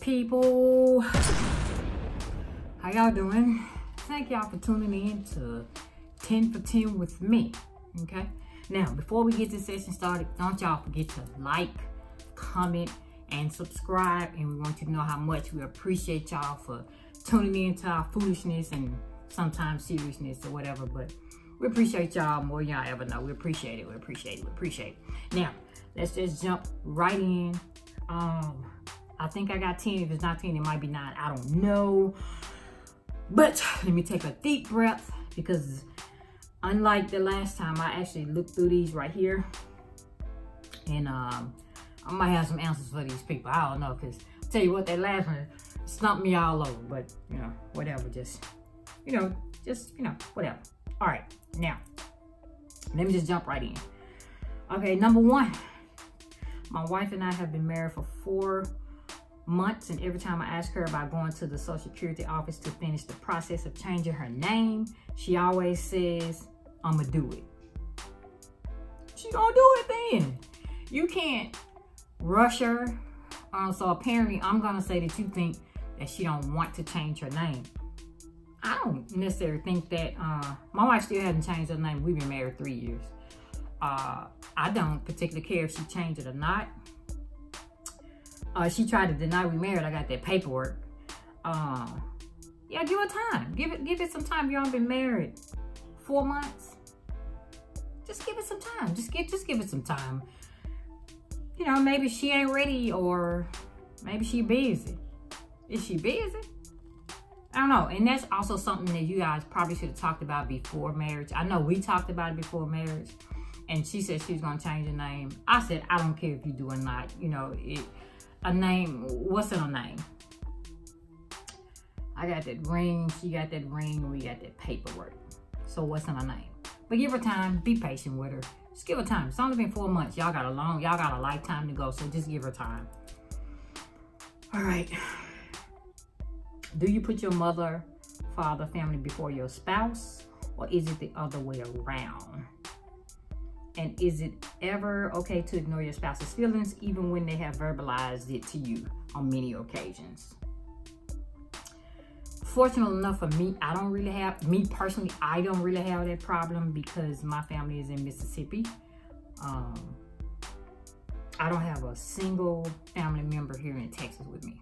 people, how y'all doing? Thank y'all for tuning in to 10 for 10 with me. Okay, now before we get this session started, don't y'all forget to like, comment, and subscribe. And we want you to know how much we appreciate y'all for tuning in to our foolishness and sometimes seriousness or whatever, but we appreciate y'all more than y'all ever know. We appreciate it. We appreciate it. We appreciate it. Now let's just jump right in. I think I got 10. If it's not 10, it might be 9. I don't know. But let me take a deep breath, because unlike the last time, I actually looked through these right here. And I might have some answers for these people. I don't know, because I'll tell you what, that last one stumped me all over. But, you know, whatever. Just, whatever. All right. Now, let me just jump right in. Okay, number 1. My wife and I have been married for 4 months, and every time I ask her about going to the Social Security office to finish the process of changing her name, she always says, "I'ma do it." She gonna do it then. You can't rush her. So apparently I'm gonna say that you think that she don't want to change her name. I don't necessarily think that. My wife still hasn't changed her name. We've been married 3 years. I don't particularly care if she changed it or not. She tried to deny we married. I got that paperwork. Yeah, give her time. Give it some time. You all been married 4 months. Just give it some time. Just give it some time. You know, maybe she ain't ready, or maybe she busy. Is she busy? I don't know. And that's also something that you guys probably should have talked about before marriage. I know we talked about it before marriage, and she said she was gonna change her name. I said, I don't care if you do or not. You know, a name, what's in a name? I got that ring, she got that ring, we got that paperwork. So what's in a name? But give her time, be patient with her. Just give her time. It's only been 4 months. Y'all got a lifetime to go, so just give her time. All right. Do you put your mother, father, family before your spouse, or is it the other way around? And is it ever okay to ignore your spouse's feelings even when they have verbalized it to you on many occasions? Fortunately enough for me, I don't really have that problem, because my family is in Mississippi. I don't have a single family member here in Texas with me.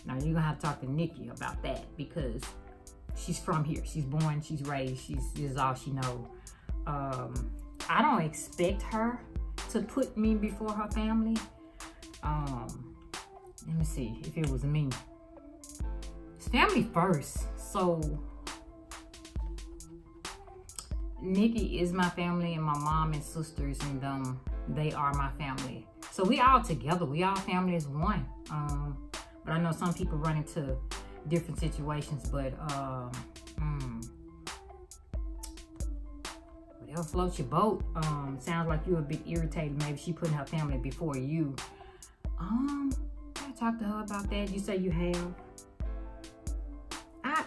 Now you're gonna have to talk to Nikki about that, because she's from here. She's born, she's raised, this is all she knows. I don't expect her to put me before her family. Let me see, if it was me. It's family first. So Nikki is my family, and my mom and sisters and they are my family. So we all together. We all family as one. But I know some people run into different situations, but whatever floats your boat. Sounds like you're a bit irritated. Maybe she putting her family before you. I talked to her about that. You say you have.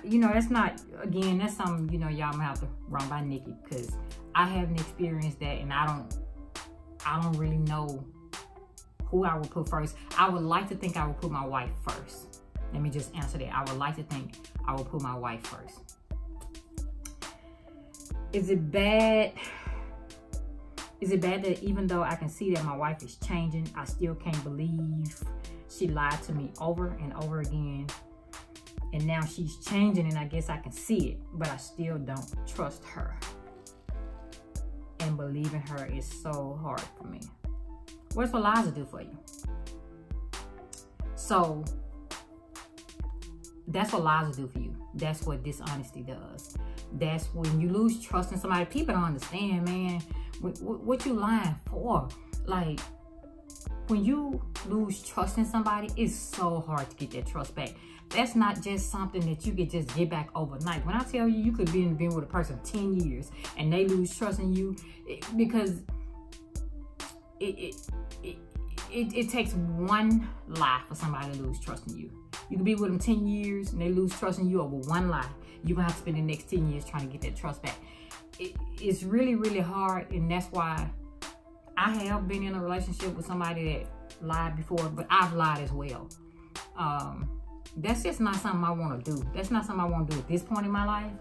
You know, that's not, again, that's something, you know, y'all gonna have to run by Nikki, because I haven't experienced that, and I don't really know who I would put first. I would like to think I would put my wife first. Let me just answer that. I would like to think I would put my wife first. Is it bad? Is it bad that even though I can see that my wife is changing, I still can't believe she lied to me over and over again? And now she's changing, and I guess I can see it, but I still don't trust her. And believing her is so hard for me. What's what lies do for you? So that's what lies do for you. That's what dishonesty does. That's when you lose trust in somebody. People don't understand, man, what you lying for. Like, when you lose trust in somebody, it's so hard to get that trust back. That's not just something that you could just get back overnight. When I tell you, you could be been with a person 10 years and they lose trust in you, because it takes one lie for somebody to lose trust in you. You can be with them 10 years and they lose trust in you over one lie. You're gonna have to spend the next 10 years trying to get that trust back. It's really, really hard, and that's why I have been in a relationship with somebody that lied before, but I've lied as well. that's just not something I want to do. That's not something I want to do at this point in my life.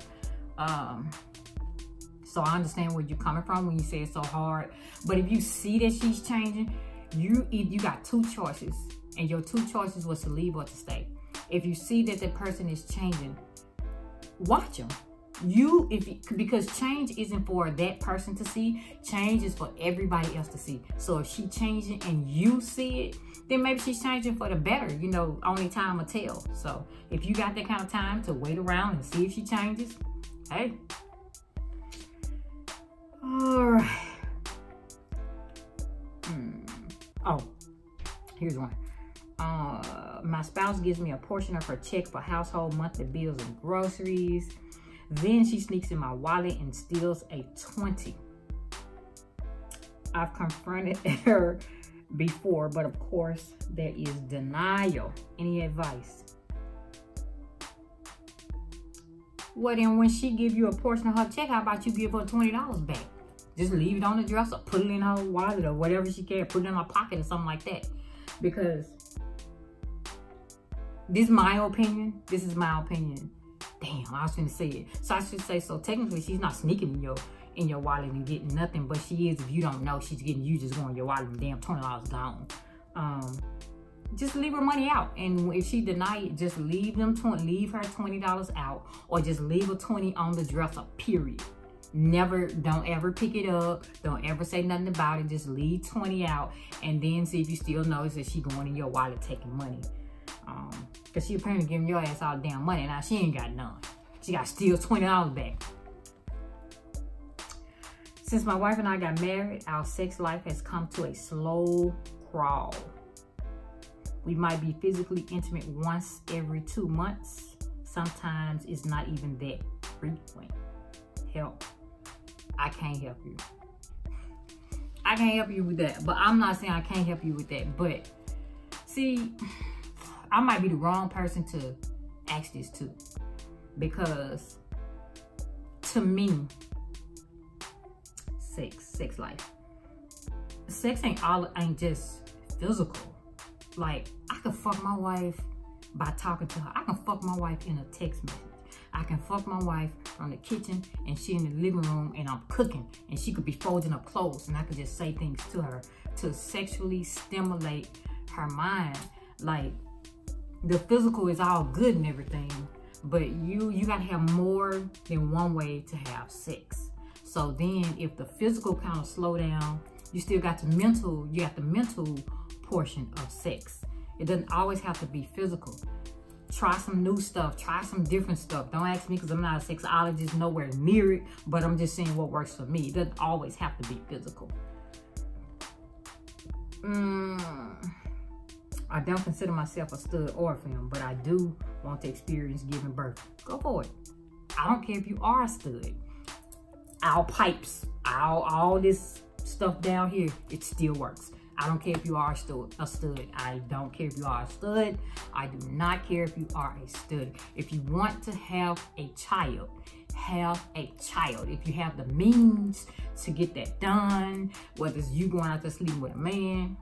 So I understand where you're coming from when you say it's so hard. But if you see that she's changing, you got two choices. And your two choices was to leave or to stay. If you see that the person is changing, watch them. Because change isn't for that person to see. Change is for everybody else to see. So if she's changing and you see it, then maybe she's changing for the better. You know, only time will tell. So if you got that kind of time to wait around and see if she changes, hey. All right. Oh, here's one. My spouse gives me a portion of her check for household monthly bills and groceries. Then she sneaks in my wallet and steals a 20. I've confronted her before, but of course there is denial. Any advice? Well, then when she give you a portion of her check, how about you give her $20 back? Just leave it on the dresser, put it in her wallet or whatever she can, put it in her pocket or something like that. Because this is my opinion. This is my opinion. Damn, I was going to say it. So I should say, so technically she's not sneaking in your wallet and getting nothing, but she is if you don't know she's getting you just going your wallet and damn $20 gone. Just leave her money out, and if she deny it, just leave her $20 out, or just leave her 20 on the dresser, period. Don't ever pick it up, don't ever say nothing about it, just leave 20 out, and then see if you still notice that she going in your wallet taking money. Because she apparently giving your ass all the damn money. Now she ain't got none. She got still $20 back. Since my wife and I got married, our sex life has come to a slow crawl. We might be physically intimate once every 2 months. Sometimes it's not even that frequent. Help. I can't help you. I can't help you with that. But I'm not saying I can't help you with that. But see, I might be the wrong person to ask this to. Because to me, sex life. Sex ain't just physical. Like, I can fuck my wife by talking to her. I can fuck my wife in a text message. I can fuck my wife from the kitchen and she in the living room and I'm cooking and she could be folding up clothes and I could just say things to her to sexually stimulate her mind. Like, the physical is all good and everything, but you gotta have more than one way to have sex. So then if the physical kind of slow down, you still got the mental, portion of sex. It doesn't always have to be physical. Try some new stuff, try some different stuff. Don't ask me because I'm not a sexologist, nowhere near it, but I'm just saying what works for me. It doesn't always have to be physical. I don't consider myself a stud or a femme, but I do want to experience giving birth. Go for it. I don't care if you are a stud. Our pipes, all this stuff down here, it still works. I don't care if you are a stud. I don't care if you are a stud. I do not care if you are a stud. If you want to have a child, have a child. If you have the means to get that done, whether it's you going out to sleep with a man,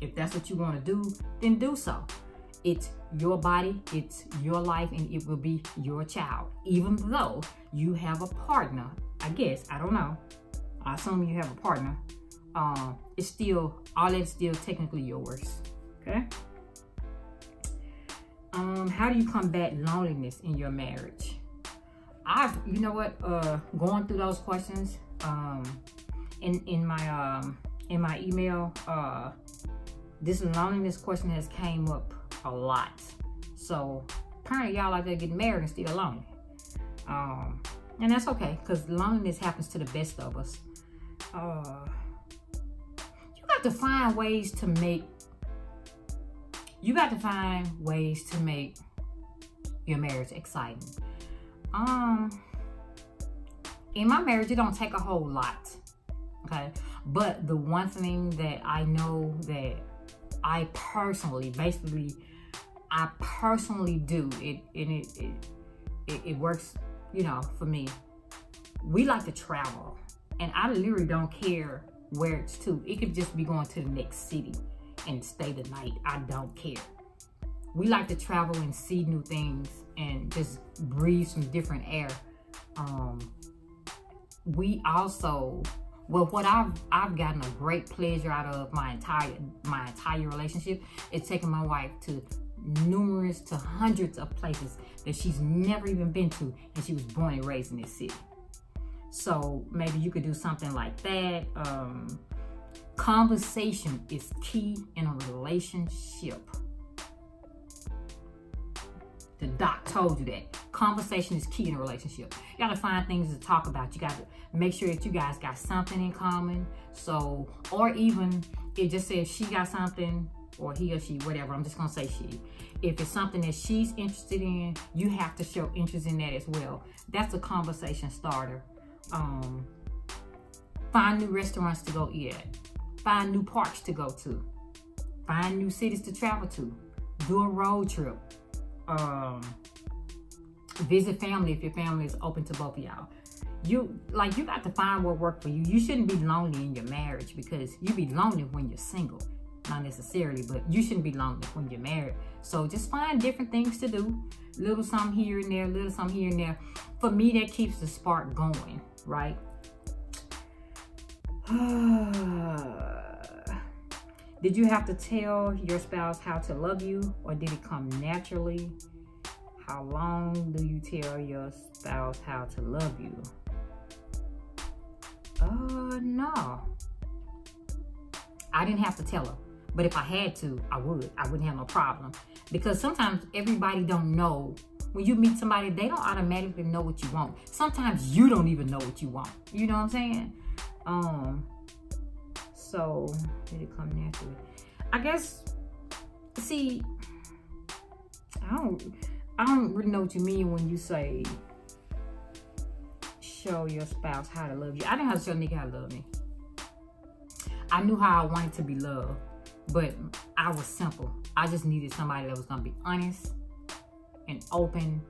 if that's what you want to do, then do so. It's your body, it's your life, and it will be your child. Even though you have a partner, I guess, I don't know. I assume you have a partner. It's still, all that's still technically yours, okay? How do you combat loneliness in your marriage? You know what, going through those questions, in my email, this loneliness question has came up a lot. So apparently y'all out there getting married and still lonely. And that's okay, because loneliness happens to the best of us. You got to find ways to make your marriage exciting. In my marriage, it don't take a whole lot, okay? But the one thing that I know that I personally do, it works, you know, for me. We like to travel, and I literally don't care where it's to. It could just be going to the next city and stay the night. I don't care. we like to travel and see new things and just breathe some different air. We also, well, what I've gotten a great pleasure out of my entire relationship is taking my wife to numerous to hundreds of places that she's never even been to, and she was born and raised in this city. So maybe you could do something like that. Conversation is key in a relationship. The doc told you that. Conversation is key in a relationship. You gotta find things to talk about. You gotta make sure that you guys got something in common. So, or even it just says she got something, or he or she, whatever. I'm just gonna say she. If it's something that she's interested in, you have to show interest in that as well. That's a conversation starter. Find new restaurants to go eat at. Find new parks to go to. Find new cities to travel to. Do a road trip. Visit family if your family is open to both of y'all. You got to find what works for you. You shouldn't be lonely in your marriage, because you be lonely when you're single. Not necessarily, but you shouldn't be lonely when you're married. So just find different things to do. Little something here and there, little something here and there. For me, that keeps the spark going, right? Did you have to tell your spouse how to love you, or did it come naturally? How long do you tell your spouse how to love you? No. I didn't have to tell her. But if I had to, I would. I wouldn't have no problem. Because sometimes everybody don't know. When you meet somebody, they don't automatically know what you want. Sometimes you don't even know what you want. You know what I'm saying? So, did it come naturally? I guess, see, I don't really know what you mean when you say show your spouse how to love you. I didn't have to show Nick how to love me. I knew how I wanted to be loved, but I was simple. I just needed somebody that was gonna be honest and open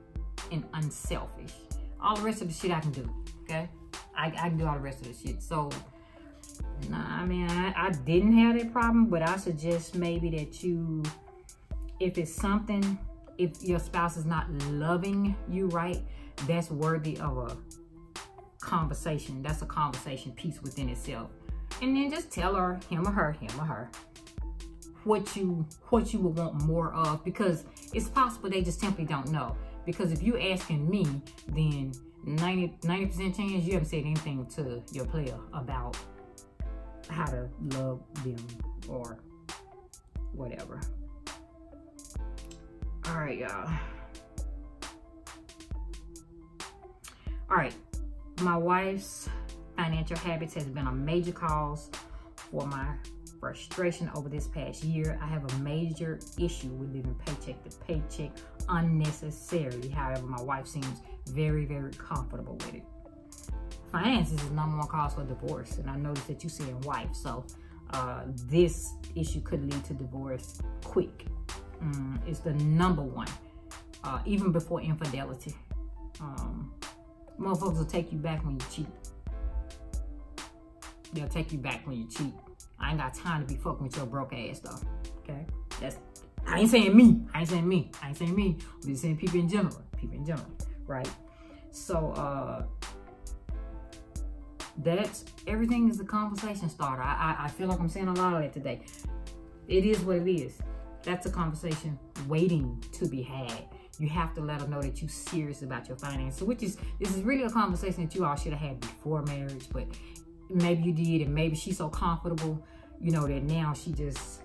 and unselfish. All the rest of the shit I can do, okay? I can do all the rest of the shit. So, nah, I mean, I didn't have that problem, but I suggest maybe that you, if it's something, if your spouse is not loving you right, that's worthy of a conversation. That's a conversation piece within itself. And then just tell her, him or her, what you would want more of, because it's possible they just simply don't know. Because if you asking me, then 90% chance you haven't said anything to your player about how to love them or whatever. All right, y'all. All right, my wife's financial habits has been a major cause for my frustration over this past year. I have a major issue with living paycheck to paycheck unnecessarily. However, my wife seems very, very comfortable with it. Finances is the number one cause for divorce, and I noticed that you saying wife, so this issue could lead to divorce quick. It's the number one, even before infidelity. Motherfuckers will take you back when you cheat. They'll take you back when you cheat. I ain't got time to be fucking with your broke ass though. Okay? I ain't saying me. I'm just saying people in general. Right? So that's everything is a conversation starter. I feel like I'm saying a lot of that today. It is what it is. That's a conversation waiting to be had. You have to let them know that you're serious about your finances, this is really a conversation that you all should have had before marriage, but maybe you did, and maybe she's so comfortable, you know, that now she just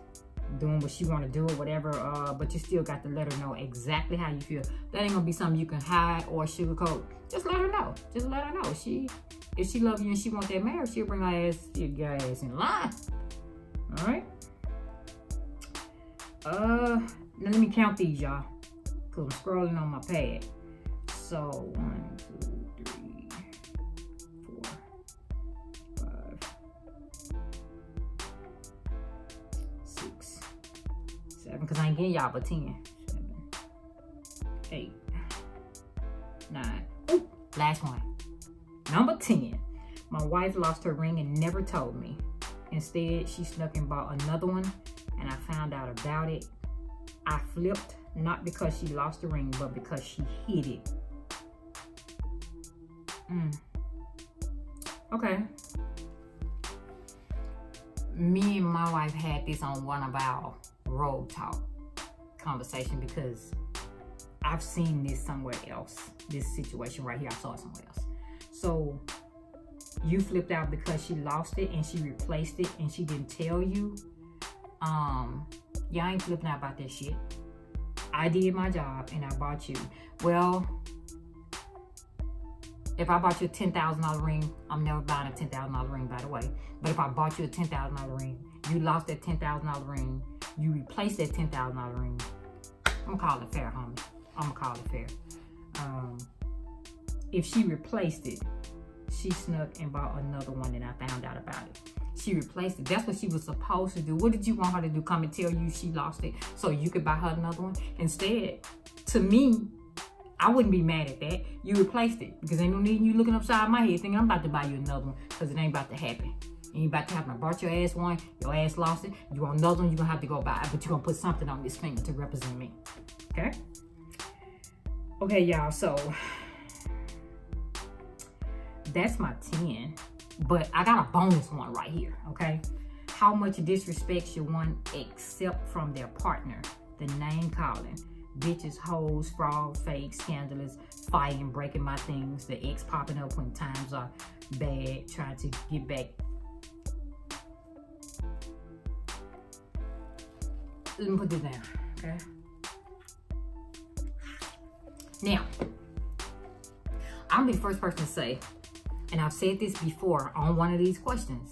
doing what she want to do or whatever, but you still got to let her know exactly how you feel. That ain't gonna be something you can hide or sugarcoat. Just let her know. Just let her know. If she love you and she want that marriage, she'll bring her ass in line. All right. Now let me count these, y'all, because I'm scrolling on my pad. So 1, 2, 3, 4, 5, 6, 7, because I ain't getting y'all but 10. 7, 8, 9. Ooh, last one. Number 10. My wife lost her ring and never told me. Instead, she snuck and bought another one, and I found out about it. I flipped not because she lost the ring, but because she hid it. Okay. Me and my wife had this on one of our road talk conversation because I've seen this somewhere else. This situation right here, I saw it somewhere else. So you flipped out because she lost it and she replaced it and she didn't tell you. Yeah, I ain't flipping out about that shit. I did my job and I bought you. Well, if I bought you a $10,000 ring, I'm never buying a $10,000 ring, by the way. But if I bought you a $10,000 ring, you lost that $10,000 ring, you replaced that $10,000 ring, I'm gonna call it fair, homie. I'm gonna call it fair. If she replaced it, she snuck and bought another one and I found out about it. She replaced it. That's what she was supposed to do. What did you want her to do? Come and tell you she lost it so you could buy her another one? Instead, to me, I wouldn't be mad at that. You replaced it because ain't no need you looking upside my head thinking I'm about to buy you another one because it ain't about to happen. It ain't about to happen. I bought your ass one, your ass lost it. You want another one, you're gonna have to go buy it, but you're gonna put something on this finger to represent me. Okay? Okay, y'all, so that's my 10, but I got a bonus one right here, okay? How much disrespect should one accept from their partner? The name calling. Bitches, hoes, fraud, fake, scandalous, fighting, breaking my things, the ex popping up when times are bad, trying to get back. Let me put this down, okay? Now, I'm the first person to say, and I've said this before on one of these questions,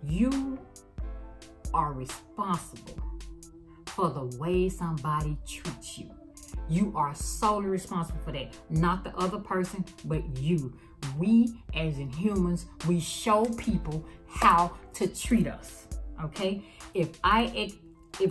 you are responsible for the way somebody treats you. You are solely responsible for that. Not the other person, but you. We, as in humans, we show people how to treat us, okay? If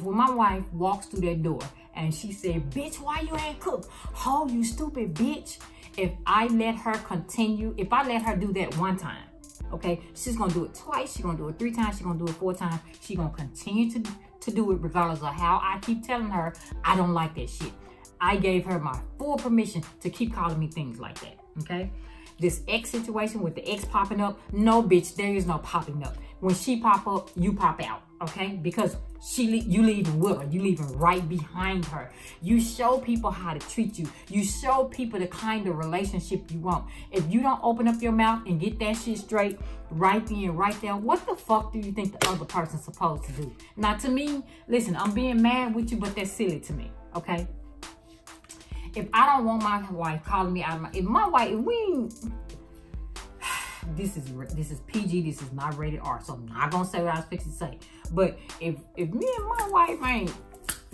when my wife walks through that door and she said, bitch, why you ain't cook? Oh, you stupid bitch. If I let her continue, if I let her do that one time, okay, she's gonna do it twice, she's gonna do it 3 times, she's gonna do it 4 times. She's gonna continue to do it regardless of how I keep telling her I don't like that shit. I gave her my full permission to keep calling me things like that, okay? This ex situation with the ex popping up, no bitch, there is no popping up. When she pop up, you pop out, okay? Because you leaving with her, you leaving right behind her. You show people how to treat you. You show people the kind of relationship you want. If you don't open up your mouth and get that shit straight right then, right there, what the fuck do you think the other person's supposed to do? Now, to me, listen, I'm being mad with you, but that's silly to me, okay? If I don't want my wife calling me out of my, if this is PG, this is not rated R, so I'm not gonna say what I was fixing to say. But if me and my wife ain't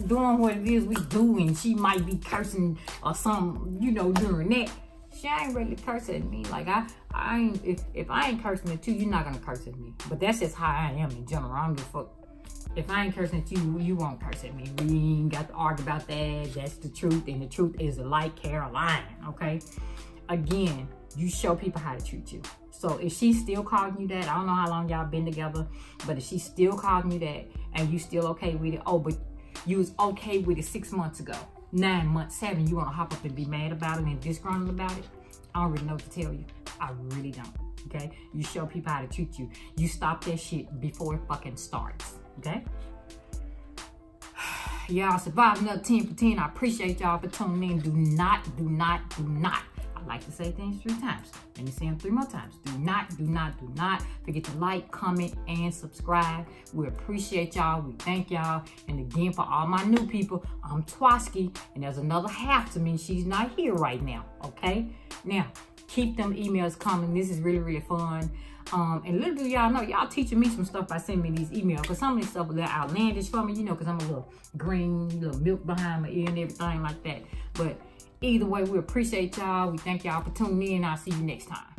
doing what it is we do and she might be cursing or something, you know, during that, she ain't really cursing at me. Like I ain't, if I ain't cursing at you, you're not gonna curse at me. But that's just how I am in general. I don't give a fuck. If I ain't cursing at you, you won't curse at me. We ain't got to argue about that. That's the truth, and the truth is like Caroline, okay? Again, you show people how to treat you. So if she's still calling you that, I don't know how long y'all been together, but if she's still calling you that and you still okay with it, oh, but you was okay with it 6 months ago, 9 months, 7, you want to hop up and be mad about it and disgruntled about it? I don't really know what to tell you. I really don't, okay? You show people how to treat you. You stop that shit before it fucking starts, okay? Y'all survived another 10 for 10. I appreciate y'all for tuning in. Do not I like to say things 3 times. Let me say them 3 more times. Do not forget to like, comment, and subscribe. We appreciate y'all. We thank y'all. And again, for all my new people, I'm Twaski, and there's another half to me. She's not here right now, okay? Now, keep them emails coming. This is really, really fun. And little do y'all know, y'all teaching me some stuff by sending me these emails. Because some of this stuff was a little outlandish for me, you know, because I'm a little green, little milk behind my ear and everything like that. But either way, we appreciate y'all. We thank y'all for tuning in. I'll see you next time.